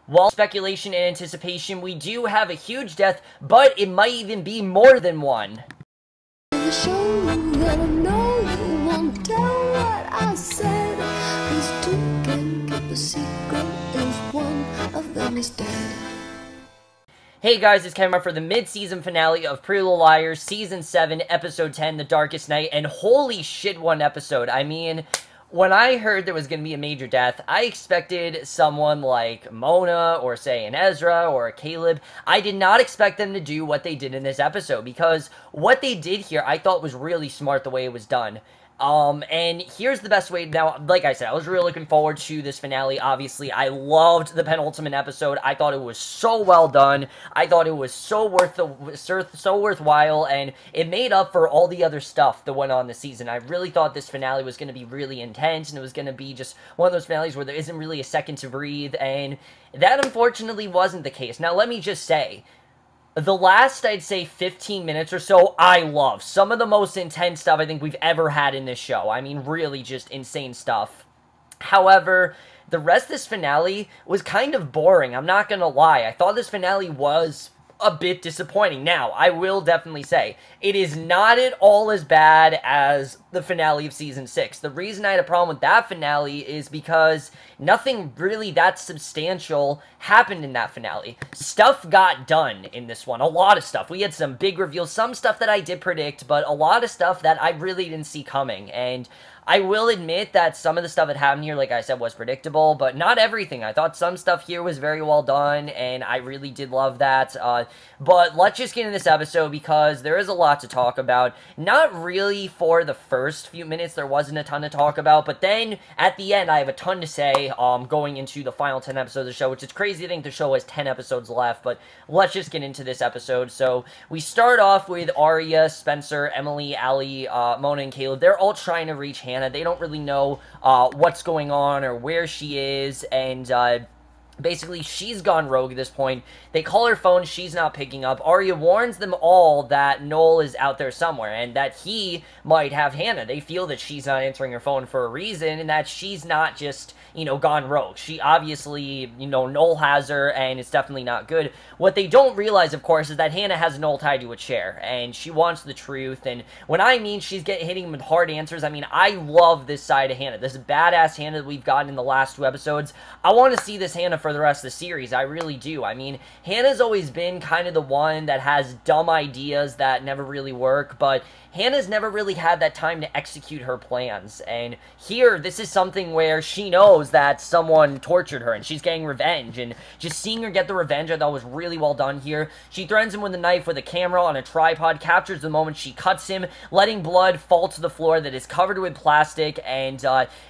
While speculation and anticipation, we do have a huge death, but it might even be more than one. Show that I know you won't tell what I said, 'cause two can keep a secret if one of them is dead. Hey guys, it's Kevin for the mid-season finale of Pretty Little Liars, Season 7, Episode 10, The Darkest Night, and holy shit, one episode. I mean, when I heard there was going to be a major death, I expected someone like Mona, or say an Ezra, or a Caleb. I did not expect them to do what they did in this episode, because what they did here I thought was really smart the way it was done. And here's the best way. Now, like I said, I was really looking forward to this finale. Obviously, I loved the penultimate episode. I thought it was so well done. I thought it was so worthwhile, and it made up for all the other stuff that went on this season. I really thought this finale was going to be really intense, and it was going to be just one of those finales where there isn't really a second to breathe, and that unfortunately wasn't the case. Now, let me just say, the last, I'd say, 15 minutes or so, I love. Some of the most intense stuff I think we've ever had in this show. I mean, really just insane stuff. However, the rest of this finale was kind of boring. I'm not gonna lie. I thought this finale was a bit disappointing. Now, I will definitely say, it is not at all as bad as the finale of Season 6. The reason I had a problem with that finale is because nothing really that substantial happened in that finale. Stuff got done in this one. A lot of stuff. We had some big reveals, some stuff that I did predict, but a lot of stuff that I really didn't see coming. And I will admit that some of the stuff that happened here, like I said, was predictable, but not everything. I thought some stuff here was very well done, and I really did love that. But let's just get into this episode, because there is a lot to talk about. Not really for the first few minutes, there wasn't a ton to talk about, but then at the end, I have a ton to say going into the final 10 episodes of the show, which is crazy to think the show has 10 episodes left, but let's just get into this episode. So we start off with Aria, Spencer, Emily, Allie, Mona, and Caleb. They're all trying to reach Hannah. They don't really know what's going on or where she is, and basically, she's gone rogue at this point. They call her phone, she's not picking up. Aria warns them all that Noel is out there somewhere, and that he might have Hannah. They feel that she's not answering her phone for a reason, and that she's not just, you know, gone rogue. She obviously, you know, Noel has her, and it's definitely not good. What they don't realize, of course, is that Hannah has Noel tied to a chair, and she wants the truth, and when I mean she's hitting him with hard answers, I mean, I love this side of Hannah. This badass Hannah that we've gotten in the last 2 episodes. I want to see this Hannah for the rest of the series. I really do. I mean, Hannah's always been kind of the one that has dumb ideas that never really work, but Hannah's never really had that time to execute her plans, and here, this is something where she knows that someone tortured her, and she's getting revenge, and just seeing her get the revenge I thought was really well done here. She threatens him with a knife with a camera on a tripod, captures the moment she cuts him, letting blood fall to the floor that is covered with plastic, and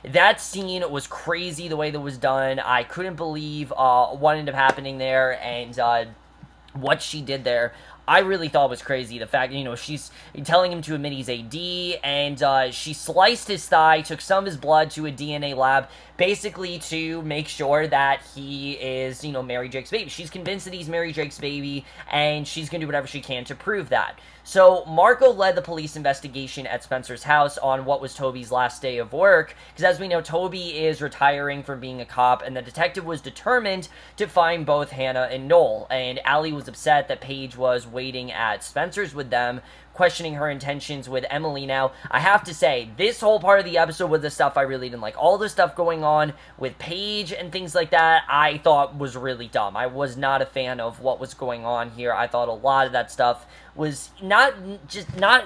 that scene was crazy the way that was done. I couldn't believe what ended up happening there, and what she did there, I really thought was crazy. The fact, you know, she's telling him to admit he's AD, and she sliced his thigh, took some of his blood to a DNA lab, basically to make sure that he is, you know, Mary Jake's baby. She's convinced that he's Mary Jake's baby, and she's going to do whatever she can to prove that. So, Marco led the police investigation at Spencer's house on what was Toby's last day of work, because as we know, Toby is retiring from being a cop, and the detective was determined to find both Hannah and Noel, and Allie was upset that Paige was waiting at Spencer's with them, questioning her intentions with Emily. Now, I have to say, this whole part of the episode was the stuff I really didn't like. All the stuff going on with Paige and things like that, I thought was really dumb. I was not a fan of what was going on here. I thought a lot of that stuff was not,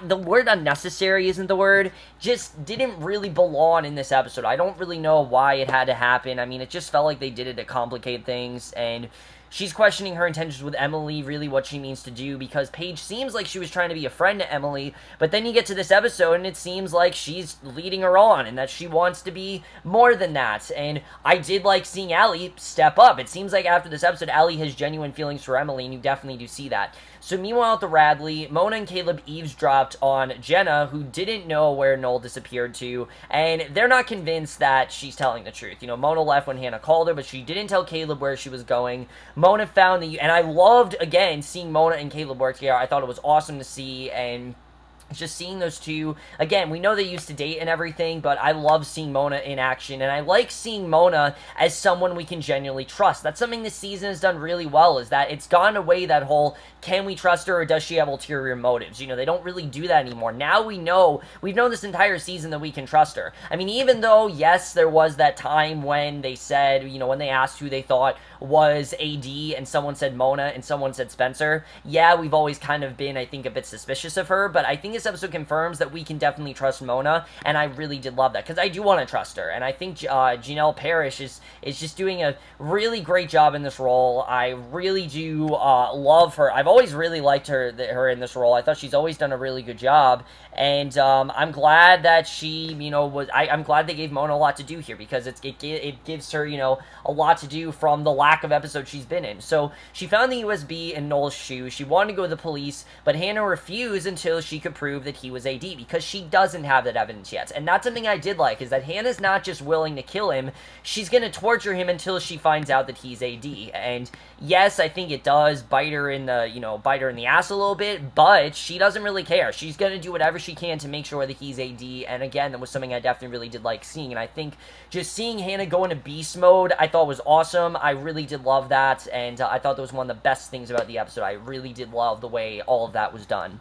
the word unnecessary isn't the word, just didn't really belong in this episode. I don't really know why it had to happen. I mean, it just felt like they did it to complicate things, and she's questioning her intentions with Emily, really what she means to do, because Paige seems like she was trying to be a friend to Emily, but then you get to this episode and it seems like she's leading her on, and that she wants to be more than that, and I did like seeing Allie step up. It seems like after this episode, Allie has genuine feelings for Emily, and you definitely do see that. So meanwhile at the Radley, Mona and Caleb eavesdropped on Jenna, who didn't know where Noel disappeared to, and they're not convinced that she's telling the truth. You know, Mona left when Hannah called her, but she didn't tell Caleb where she was going. Mona found the, and I loved, again, seeing Mona and Caleb work together. I thought it was awesome to see, and just seeing those two, again, we know they used to date and everything, but I love seeing Mona in action, and I like seeing Mona as someone we can genuinely trust. That's something this season has done really well, is that it's gone away that whole, can we trust her, or does she have ulterior motives? You know, they don't really do that anymore. Now we know, we've known this entire season that we can trust her. I mean, even though, yes, there was that time when they said, you know, when they asked who they thought was AD, and someone said Mona, and someone said Spencer, yeah, we've always kind of been, I think, a bit suspicious of her, but I think this episode confirms that we can definitely trust Mona, and I really did love that, because I do want to trust her, and I think Janelle Parrish is just doing a really great job in this role. I really do love her. I've always really liked her in this role. I thought she's always done a really good job, and I'm glad that she, you know, I'm glad they gave Mona a lot to do here, because it gives her, you know, a lot to do from the lack of episodes she's been in. So she found the USB in Noel's shoe. She wanted to go to the police, but Hannah refused until she could prove that he was AD, because she doesn't have that evidence yet. And that's something I did like, is that Hannah's not just willing to kill him, she's gonna torture him until she finds out that he's AD. And yes, I think it does bite her in the, you know, bite her in the ass a little bit, but she doesn't really care. She's gonna do whatever she can to make sure that he's AD, and again, that was something I definitely really did like seeing, and I think just seeing Hannah go into beast mode, I thought was awesome. I really did love that, and I thought that was one of the best things about the episode. I really did love the way all of that was done.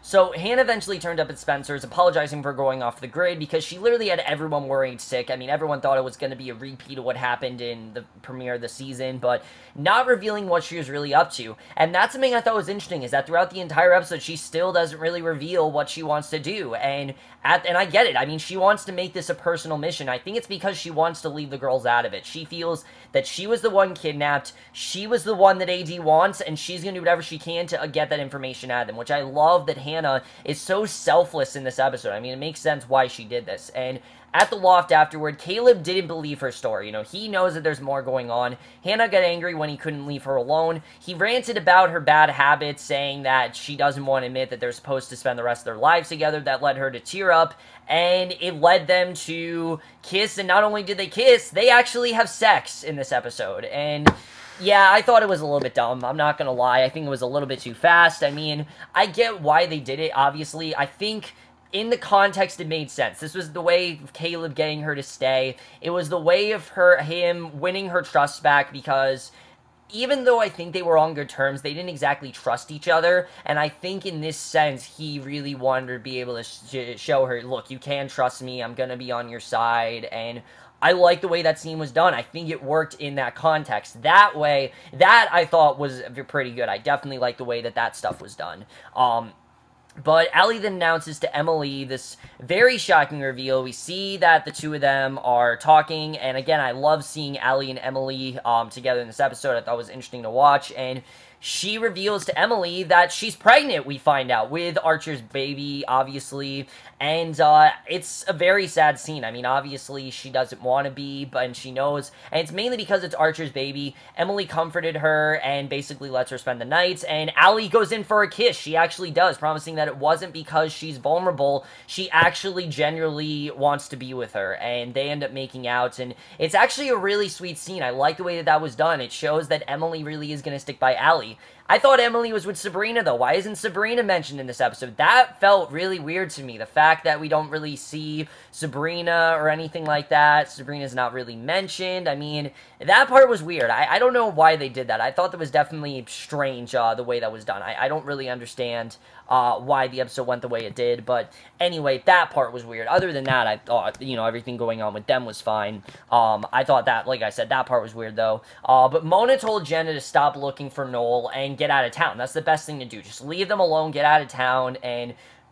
So, Hannah eventually turned up at Spencer's, apologizing for going off the grid, because she literally had everyone worried sick. I mean, everyone thought it was going to be a repeat of what happened in the premiere of the season, but not revealing what she was really up to. And that's something I thought was interesting, is that throughout the entire episode, she still doesn't really reveal what she wants to do. And I get it. I mean, she wants to make this a personal mission. I think it's because she wants to leave the girls out of it. She feels that she was the one kidnapped, she was the one that AD wants, and she's going to do whatever she can to get that information out of them, which I love that Hannah is so selfless in this episode. I mean, it makes sense why she did this. And at the loft afterward, Caleb didn't believe her story. You know, he knows that there's more going on. Hannah got angry when he couldn't leave her alone. He ranted about her bad habits, saying that she doesn't want to admit that they're supposed to spend the rest of their lives together. That led her to tear up, and it led them to kiss, and not only did they kiss, they actually have sex in this episode. And yeah, I thought it was a little bit dumb. I'm not gonna lie. I think it was a little bit too fast. I mean, I get why they did it, obviously. I think in the context, it made sense. This was the way of Caleb getting her to stay. It was the way of him winning her trust back, because even though I think they were on good terms, they didn't exactly trust each other, and I think in this sense, he really wanted to be able to show her, look, you can trust me, I'm gonna be on your side, and I like the way that scene was done. I think it worked in that context. That way, that I thought was pretty good. I definitely like the way that stuff was done. But Allie then announces to Emily this very shocking reveal. We see that the two of them are talking, and again, I love seeing Allie and Emily together in this episode. I thought it was interesting to watch, and she reveals to Emily that she's pregnant, we find out, with Archer's baby, obviously, and it's a very sad scene. I mean, obviously, she doesn't want to be, and she knows, and it's mainly because it's Archer's baby. Emily comforted her and basically lets her spend the night, and Allie goes in for a kiss. She actually does, promising that it wasn't because she's vulnerable. She actually genuinely wants to be with her, and they end up making out, and it's actually a really sweet scene. I like the way that was done. It shows that Emily really is going to stick by Allie. I thought Emily was with Sabrina, though. Why isn't Sabrina mentioned in this episode? That felt really weird to me. The fact that we don't really see Sabrina or anything like that. Sabrina's not really mentioned. I mean, that part was weird. I don't know why they did that. I thought that was definitely strange, the way that was done. I don't really understand why the episode went the way it did, but anyway, that part was weird. Other than that, I thought, you know, everything going on with them was fine. I thought that, like I said, that part was weird, though. But Mona told Jenna to stop looking for Noel and get out of town. That's the best thing to do. Just leave them alone, get out of town,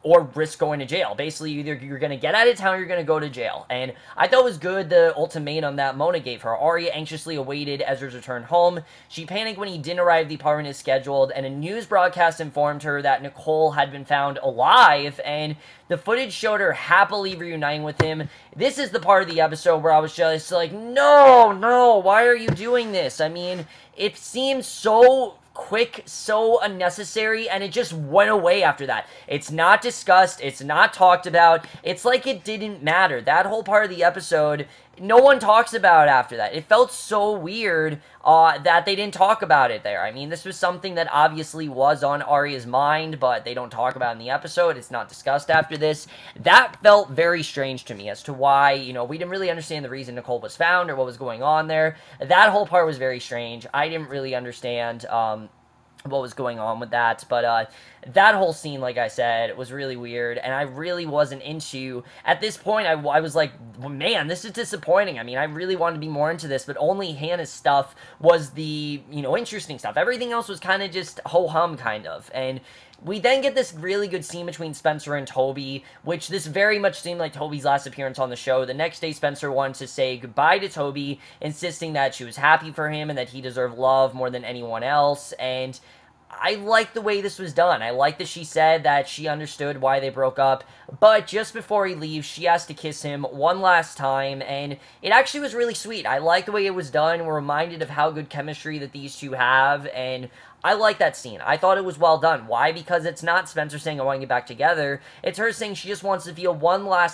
or risk going to jail. Basically, either you're going to get out of town or you're going to go to jail. And I thought it was good, the ultimatum that Mona gave her. Aria anxiously awaited Ezra's return home. She panicked when he didn't arrive at the apartment as scheduled, and a news broadcast informed her that Nicole had been found alive, and the footage showed her happily reuniting with him. This is the part of the episode where I was just like, no, why are you doing this? I mean, it seems so quick, so unnecessary, and it just went away after that. It's not discussed, it's not talked about, it's like it didn't matter. That whole part of the episode no one talks about it after that. It felt so weird that they didn't talk about it there. I mean, this was something that obviously was on Aria's mind, but they don't talk about it in the episode. It's not discussed after this. That felt very strange to me as to why, you know, we didn't really understand the reason Nicole was found or what was going on there. That whole part was very strange. I didn't really understand what was going on with that, but that whole scene, like I said, was really weird, and I really wasn't into, at this point, I was like, man, this is disappointing. I mean, I really wanted to be more into this, but only Hannah's stuff was the, you know, interesting stuff. Everything else was kind of just ho-hum, kind of, and we then get this really good scene between Spencer and Toby, which this very much seemed like Toby's last appearance on the show. The next day, Spencer wanted to say goodbye to Toby, insisting that she was happy for him and that he deserved love more than anyone else, and I like the way this was done. I like that she said that she understood why they broke up, but just before he leaves, she has to kiss him one last time, and it actually was really sweet. I like the way it was done. We're reminded of how good chemistry that these two have, and I like that scene. I thought it was well done. Why? Because it's not Spencer saying, I want to get back together. It's her saying she just wants to feel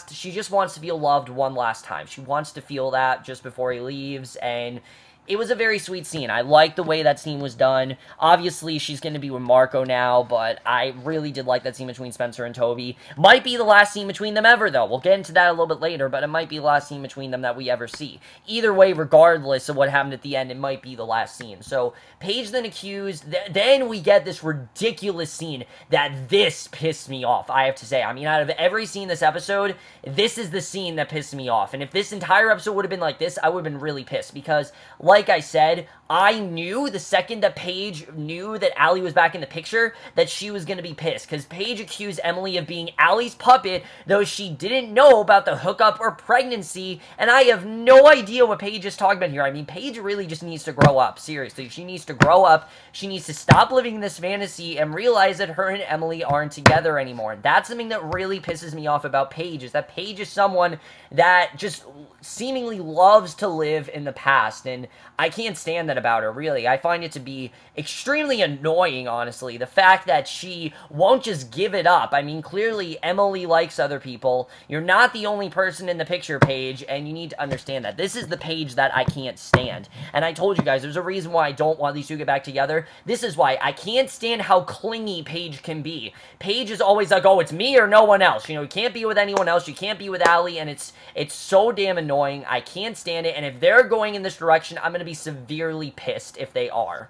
she just wants to feel loved one last time. She wants to feel that just before he leaves, and it was a very sweet scene. I like the way that scene was done. Obviously, she's going to be with Marco now, but I really did like that scene between Spencer and Toby. Might be the last scene between them ever, though. We'll get into that a little bit later, but it might be the last scene between them that we ever see. Either way, regardless of what happened at the end, it might be the last scene. So, Paige then accused, then we get this ridiculous scene that this pissed me off, I have to say. I mean, out of every scene this episode, this is the scene that pissed me off. And if this entire episode would have been like this, I would have been really pissed, because like I said, I knew the second that Paige knew that Allie was back in the picture that she was going to be pissed, because Paige accused Emily of being Allie's puppet, though she didn't know about the hookup or pregnancy, and I have no idea what Paige is talking about here. I mean, Paige really just needs to grow up, seriously. She needs to grow up, she needs to stop living this fantasy and realize that her and Emily aren't together anymore. That's something that really pisses me off about Paige, is that Paige is someone that just seemingly loves to live in the past, and I can't stand that about her, really. I find it to be extremely annoying, honestly, the fact that she won't just give it up. I mean, clearly, Emily likes other people. You're not the only person in the picture, Paige, and you need to understand that. This is the Paige that I can't stand, and I told you guys, there's a reason why I don't want these two to get back together. This is why. I can't stand how clingy Paige can be. Paige is always like, oh, it's me or no one else. You know, you can't be with anyone else. You can't be with Allie, and it's so damn annoying. I can't stand it, and if they're going in this direction, I'm going to be severely pissed if they are.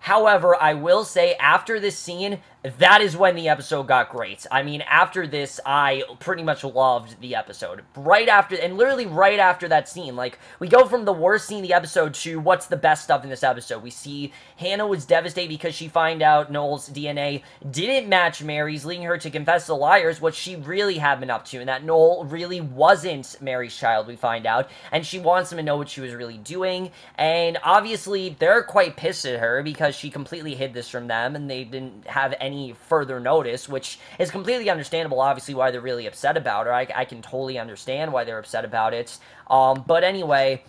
However, I will say, after this scene, that is when the episode got great. I mean, after this, I pretty much loved the episode. Right after, and literally right after that scene, like, we go from the worst scene of the episode to what's the best stuff in this episode. We see Hannah was devastated because she found out Noel's DNA didn't match Mary's, leading her to confess the liars, what she really had been up to, and that Noel really wasn't Mary's child, we find out, and she wants him to know what she was really doing, and obviously, they're quite pissed at her because she completely hid this from them, and they didn't have any further notice, which is completely understandable, obviously, why they're really upset about her. I can totally understand why they're upset about it. But anyway,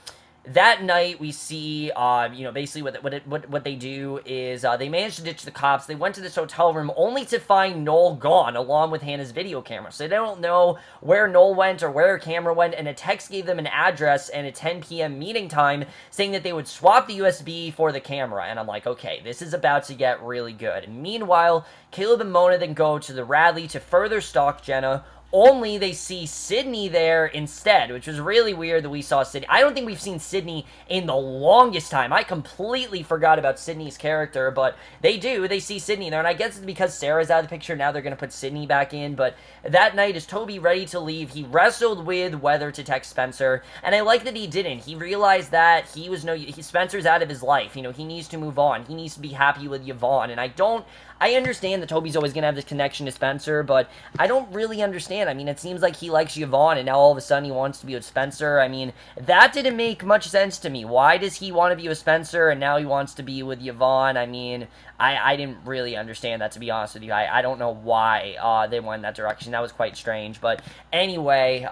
that night, we see, you know, basically what they do is, they manage to ditch the cops. They went to this hotel room only to find Noel gone, along with Hannah's video camera. So they don't know where Noel went or where her camera went, and a text gave them an address and a 10 p.m. meeting time, saying that they would swap the USB for the camera. And I'm like, okay, this is about to get really good. And meanwhile, Caleb and Mona then go to the Radley to further stalk Jenna, only they see Sydney there instead, which was really weird that we saw Sydney. I don't think we've seen Sydney in the longest time. I completely forgot about Sydney's character, but they do. They see Sydney there, and I guess it's because Sarah's out of the picture. Now they're going to put Sydney back in, but that night, as Toby ready to leave, he wrestled with whether to text Spencer, and I like that he didn't. He realized that Spencer's out of his life. You know, he needs to move on. He needs to be happy with Yvonne, and I understand that Toby's always going to have this connection to Spencer, but I don't really understand. I mean, it seems like he likes Yvonne, and now all of a sudden he wants to be with Spencer. I mean, that didn't make much sense to me. Why does he want to be with Spencer, and now he wants to be with Yvonne? I mean, I didn't really understand that, to be honest with you. I don't know why they went in that direction. That was quite strange. But anyway,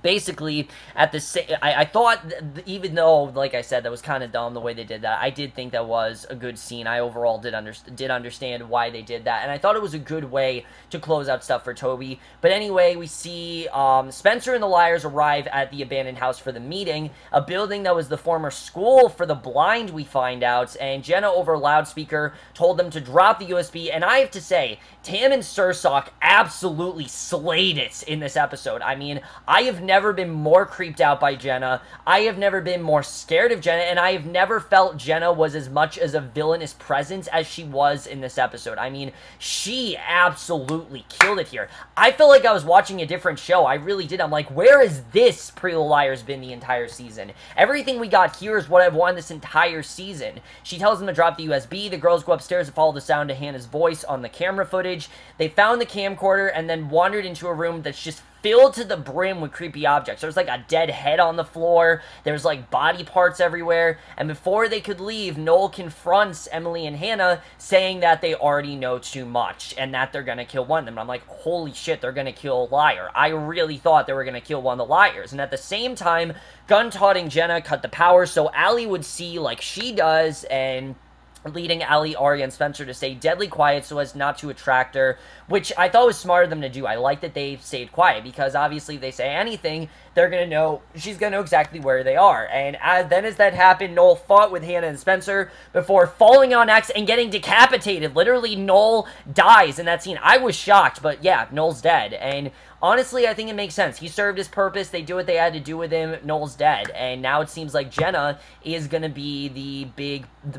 basically, at the I thought, even though, like I said, that was kind of dumb the way they did that, I did think that was a good scene. I overall did understand why they did that, and I thought it was a good way to close out stuff for Toby. But anyway, we see Spencer and the Liars arrive at the abandoned house for the meeting, a building that was the former school for the blind, we find out, and Jenna, over loudspeaker, told them to drop the USB, and I have to say, Tam and Sursock absolutely slayed it in this episode. I mean, I have never been more creeped out by Jenna. I have never been more scared of Jenna, and I have never felt Jenna was as much as a villainous presence as she was in this episode. I mean, she absolutely killed it here. I felt like I was watching a different show. I really did. I'm like, where has this Pretty Little Liars been the entire season? Everything we got here is what I've wanted this entire season. She tells them to drop the USB. The girls go upstairs to follow the sound of Hannah's voice on the camera footage. They found the camcorder and then wandered into a room that's just filled to the brim with creepy objects. There's like a dead head on the floor. There's like body parts everywhere. And before they could leave, Noel confronts Emily and Hannah, saying that they already know too much and that they're gonna kill one of them. And I'm like, holy shit, they're gonna kill a liar. I really thought they were gonna kill one of the liars. And at the same time, gun-toting Jenna cut the power so Allie would see like she does, and leading Allie, Aria, and Spencer to stay deadly quiet so as not to attract her, which I thought was smart of them to do. I like that they stayed quiet, because obviously if they say anything, they're going to know, she's going to know exactly where they are. And then as that happened, Noel fought with Hannah and Spencer before falling on X and getting decapitated. Literally, Noel dies in that scene. I was shocked, but yeah, Noel's dead. And honestly, I think it makes sense. He served his purpose. They do what they had to do with him. Noel's dead. And now it seems like Jenna is going to be the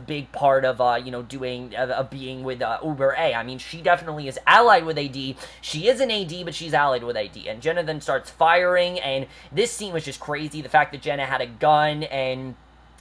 big part of, being with Uber A. I mean, she definitely is allied with AD. She is an AD, but she's allied with AD. And Jenna then starts firing, and this scene was just crazy. The fact that Jenna had a gun, and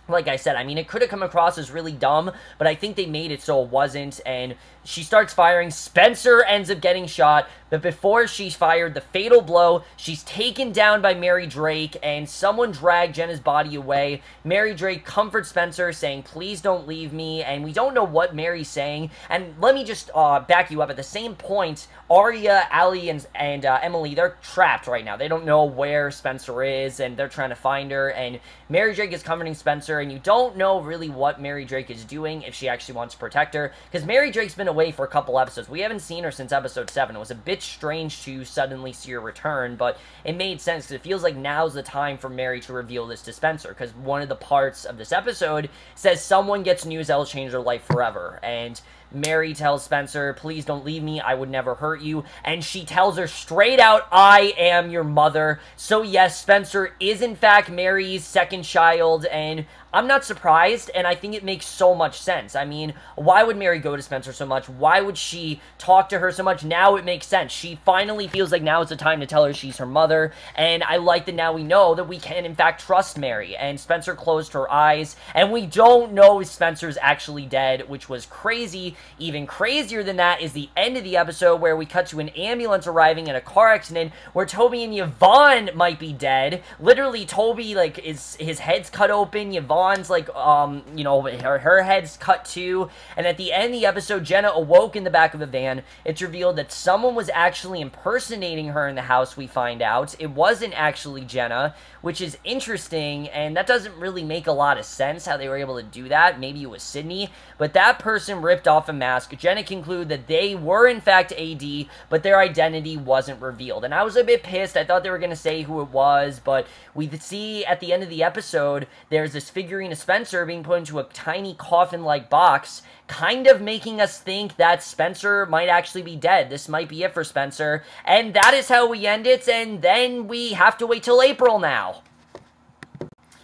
like I said, I mean, it could have come across as really dumb, but I think they made it so it wasn't, and she starts firing. Spencer ends up getting shot, but before she's fired the fatal blow, she's taken down by Mary Drake, and someone dragged Jenna's body away. Mary Drake comforts Spencer, saying, please don't leave me, and we don't know what Mary's saying. And let me just back you up. At the same point, Aria, Allie, and Emily, they're trapped right now. They don't know where Spencer is, and they're trying to find her, and Mary Drake is comforting Spencer, and you don't know really what Mary Drake is doing, if she actually wants to protect her, because Mary Drake's been away for a couple episodes. We haven't seen her since episode 7. It was a bit strange to suddenly see her return, but it made sense, because it feels like now's the time for Mary to reveal this to Spencer, because one of the parts of this episode says someone gets news that will change their life forever, and Mary tells Spencer, please don't leave me, I would never hurt you, and she tells her straight out, I am your mother. So yes, Spencer is in fact Mary's second child, and I'm not surprised, and I think it makes so much sense. I mean, why would Mary go to Spencer so much? Why would she talk to her so much? Now it makes sense. She finally feels like now is the time to tell her she's her mother, and I like that now we know that we can, in fact, trust Mary. And Spencer closed her eyes, and we don't know if Spencer's actually dead, which was crazy. Even crazier than that is the end of the episode, where we cut to an ambulance arriving in a car accident, where Toby and Yvonne might be dead. Literally, Toby, like, his head's cut open, Yvonne's like, her head's cut too, and at the end of the episode, Jenna awoke in the back of a van. It's revealed that someone was actually impersonating her in the house, we find out. It wasn't actually Jenna, which is interesting, and that doesn't really make a lot of sense how they were able to do that. Maybe it was Sydney, but that person ripped off a mask. Jenna concluded that they were in fact AD, but their identity wasn't revealed, and I was a bit pissed. I thought they were going to say who it was, but we see at the end of the episode, there's this figurine of Spencer being put into a tiny coffin-like box, kind of making us think that Spencer might actually be dead. This might be it for Spencer, and that is how we end it, and then we have to wait till April now.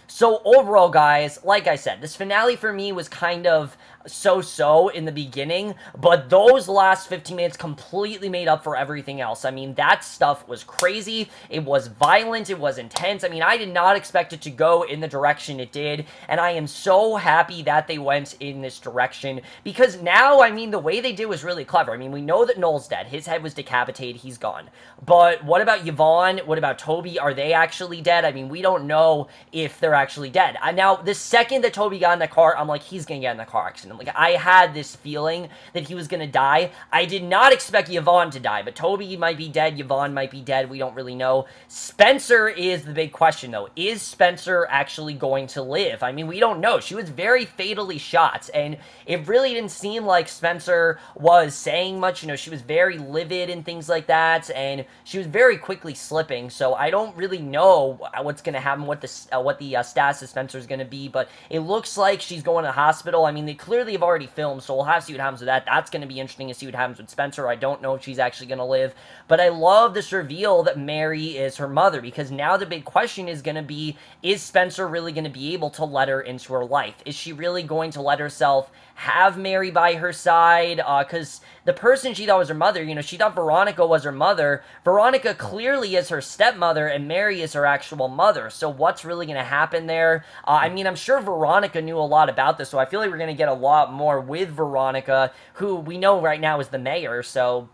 So overall, guys, like I said, this finale for me was kind of so-so in the beginning, but those last 15 minutes completely made up for everything else. I mean, that stuff was crazy. It was violent. It was intense. I mean, I did not expect it to go in the direction it did, and I am so happy that they went in this direction, because now, I mean, the way they did was really clever. I mean, we know that Noel's dead. His head was decapitated. He's gone. But what about Yvonne? What about Toby? Are they actually dead? I mean, we don't know if they're actually actually dead. Now, the second that Toby got in the car, I'm like, he's gonna get in the car accident. Like, I had this feeling that he was gonna die. I did not expect Yvonne to die, but Toby might be dead, Yvonne might be dead, we don't really know. Spencer is the big question, though. Is Spencer actually going to live? I mean, we don't know. She was very fatally shot, and it really didn't seem like Spencer was saying much. You know, she was very livid and things like that, and she was very quickly slipping, so I don't really know what's going to happen, what the status of Spencer is going to be, but it looks like she's going to the hospital. I mean, they clearly have already filmed, so we'll have to see what happens with that. That's going to be interesting to see what happens with Spencer. I don't know if she's actually going to live, but I love this reveal that Mary is her mother, because now the big question is going to be, is Spencer really going to be able to let her into her life? Is she really going to let herself have Mary by her side? Because the person she thought was her mother, you know, she thought Veronica was her mother. Veronica clearly is her stepmother, and Mary is her actual mother. So what's really going to happen there? I mean, I'm sure Veronica knew a lot about this, so I feel like we're going to get a lot more with Veronica, who we know right now is the mayor, so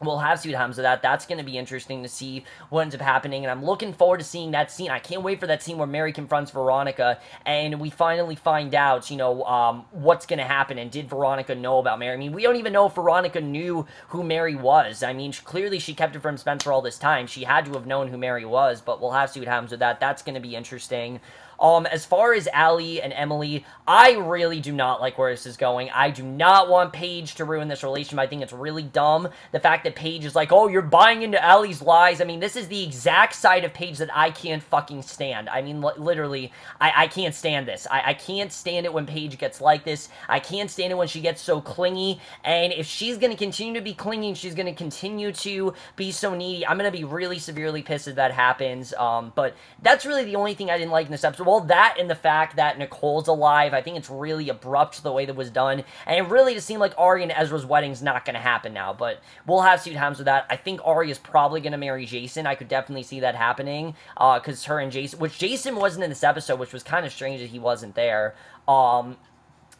we'll have to see what happens with that. That's going to be interesting to see what ends up happening, and I'm looking forward to seeing that scene. I can't wait for that scene where Mary confronts Veronica, and we finally find out, you know, what's going to happen, and did Veronica know about Mary? I mean, we don't even know if Veronica knew who Mary was. I mean, clearly she kept it from Spencer all this time. She had to have known who Mary was, but we'll have to see what happens with that. That's going to be interesting. As far as Allie and Emily, I really do not like where this is going. I do not want Paige to ruin this relationship. I think it's really dumb. The fact that Paige is like, oh, you're buying into Allie's lies. I mean, this is the exact side of Paige that I can't fucking stand. I mean, literally, I can't stand this. I can't stand it when Paige gets like this. I can't stand it when she gets so clingy. And if she's going to continue to be clingy, and she's going to continue to be so needy, I'm going to be really severely pissed if that happens. But that's really the only thing I didn't like in this episode. Well, that and the fact that Nicole's alive, I think it's really abrupt the way that was done, and it really just seemed like Aria and Ezra's wedding's not going to happen now, but we'll have to see what happens with that. I think Aria's probably going to marry Jason. I could definitely see that happening, because her and Jason, which Jason wasn't in this episode, which was kind of strange that he wasn't there,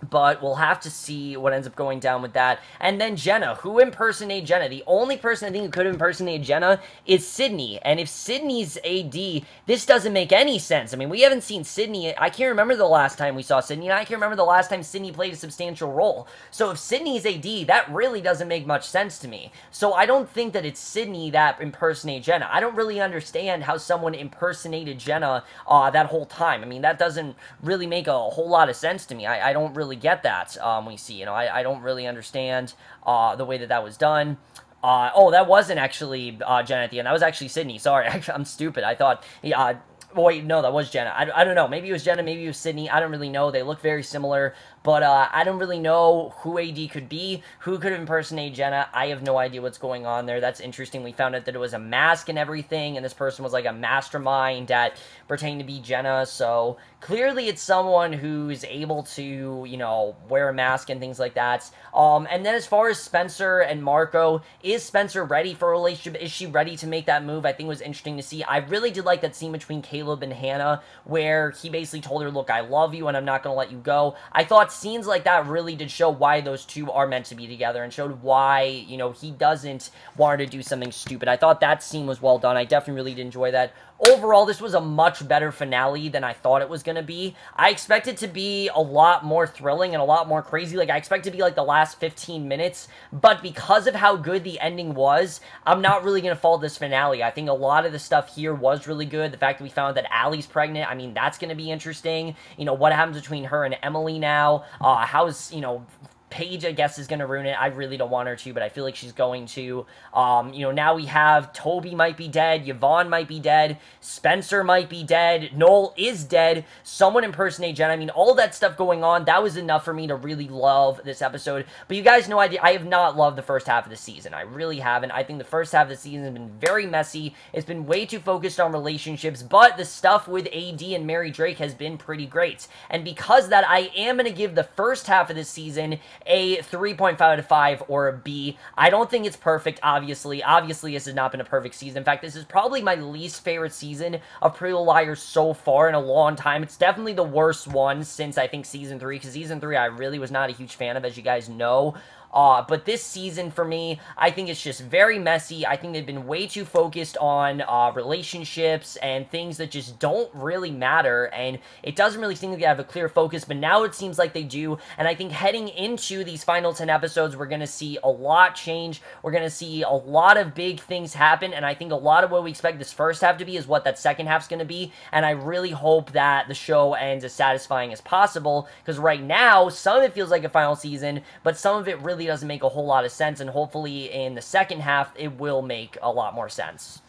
but we'll have to see what ends up going down with that. And then Jenna. Who impersonated Jenna? The only person I think who could have impersonated Jenna is Sydney. And if Sydney's AD, this doesn't make any sense. I mean, we haven't seen Sydney. I can't remember the last time we saw Sydney, and I can't remember the last time Sydney played a substantial role. So if Sydney's AD, that really doesn't make much sense to me. So I don't think that it's Sydney that impersonated Jenna. I don't really understand how someone impersonated Jenna that whole time. I mean, that doesn't really make a whole lot of sense to me. I don't really get that. We see, you know, I don't really understand the way that that was done. Oh, that wasn't actually Jenna at the end. That was actually Sydney. Sorry, I'm stupid. I thought, well, wait, no, that was Jenna. I don't know. Maybe it was Jenna, maybe it was Sydney. I don't really know. They look very similar, but I don't really know who AD could be, who could impersonate Jenna. I have no idea what's going on there. That's interesting. We found out that it was a mask and everything, and this person was like a mastermind that pertained to be Jenna, so clearly it's someone who's able to, you know, wear a mask and things like that. And then as far as Spencer and Marco, is Spencer ready for a relationship? Is she ready to make that move? I think it was interesting to see. I really did like that scene between Caleb and Hannah, where he basically told her, look, I love you and I'm not going to let you go. I thought scenes like that really did show why those two are meant to be together, and showed why, you know, he doesn't want her to do something stupid. I thought that scene was well done. I definitely really did enjoy that. Overall, this was a much better finale than I thought it was going to be. I expected to be a lot more thrilling and a lot more crazy. Like, I expected to be like the last 15 minutes, but because of how good the ending was, I'm not really going to follow this finale. I think a lot of the stuff here was really good. The fact that we found that Allie's pregnant, I mean, that's going to be interesting. You know, what happens between her and Emily now? How's, you know, Paige, I guess, is going to ruin it. I really don't want her to, but I feel like she's going to. You know, now we have Toby might be dead, Yvonne might be dead, Spencer might be dead, Noel is dead, someone impersonate Jenna. I mean, all that stuff going on, that was enough for me to really love this episode. But you guys know I have not loved the first half of the season. I really haven't. I think the first half of the season has been very messy. It's been way too focused on relationships, but the stuff with AD and Mary Drake has been pretty great. And because of that, I am going to give the first half of the season a 3.5 out of 5 or a B. I don't think it's perfect, obviously. Obviously, this has not been a perfect season. In fact, this is probably my least favorite season of Pretty Little Liars so far in a long time. It's definitely the worst one since, I think, Season 3, because Season 3 I really was not a huge fan of, as you guys know. But this season, for me, I think it's just very messy. I think they've been way too focused on relationships and things that just don't really matter, and it doesn't really seem like they have a clear focus, but now it seems like they do, and I think heading into these final 10 episodes, we're going to see a lot change. We're going to see a lot of big things happen, and I think a lot of what we expect this first half to be is what that second half's going to be, and I really hope that the show ends as satisfying as possible, because right now, some of it feels like a final season, but some of it really doesn't make a whole lot of sense, and hopefully in the second half, it will make a lot more sense.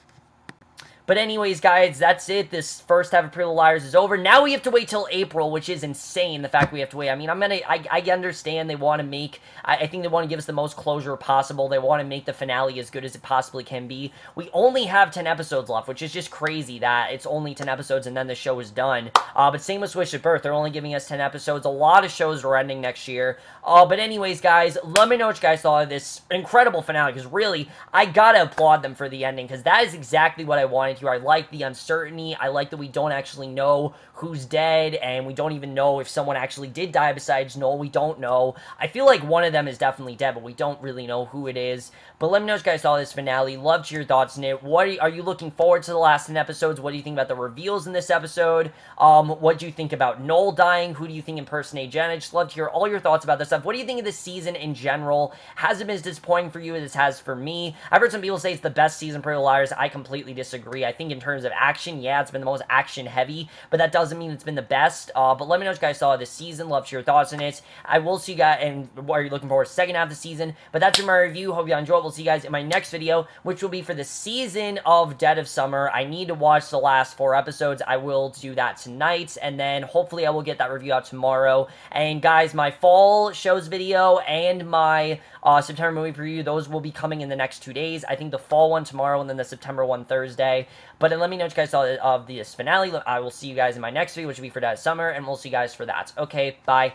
But anyways, guys, that's it. This first half of Pretty Little Liars is over. Now we have to wait till April, which is insane, the fact we have to wait. I mean, I understand they want to make, I think they want to give us the most closure possible. They want to make the finale as good as it possibly can be. We only have 10 episodes left, which is just crazy that it's only 10 episodes and then the show is done. But same with Switch at Birth. They're only giving us 10 episodes. A lot of shows are ending next year. But anyways, guys, let me know what you guys thought of this incredible finale, because really, I gotta applaud them for the ending, because that is exactly what I wanted here. I like the uncertainty. I like that we don't actually know who's dead, and we don't even know if someone actually did die besides Noel. We don't know. I feel like one of them is definitely dead, but we don't really know who it is. But let me know what you guys thought of this finale. Love to your thoughts on it. What are you looking forward to the last 10 episodes? What do you think about the reveals in this episode? What do you think about Noel dying? Who do you think impersonated Jenna? Just love to hear all your thoughts about this stuff. What do you think of this season in general? Has it been as disappointing for you as it has for me? I've heard some people say it's the best season for Pretty Little Liars. I completely disagree. I think in terms of action, yeah, it's been the most action heavy, but that doesn't mean it's been the best. But let me know what you guys saw of this season. Love to hear your thoughts on it. I will see you guys, and what are you looking forward to the second half of the season? But that's my review. Hope you enjoyed. We'll see you guys in my next video, which will be for the season of Dead of Summer. I need to watch the last 4 episodes. I will do that tonight, and then hopefully I will get that review out tomorrow. And guys, my fall shows video and my September movie preview, those will be coming in the next 2 days. I think the fall one tomorrow, and then the September one Thursday. But let me know what you guys thought of this finale. I will see you guys in my next video, which will be for Dead of Summer, and we'll see you guys for that. Okay, bye.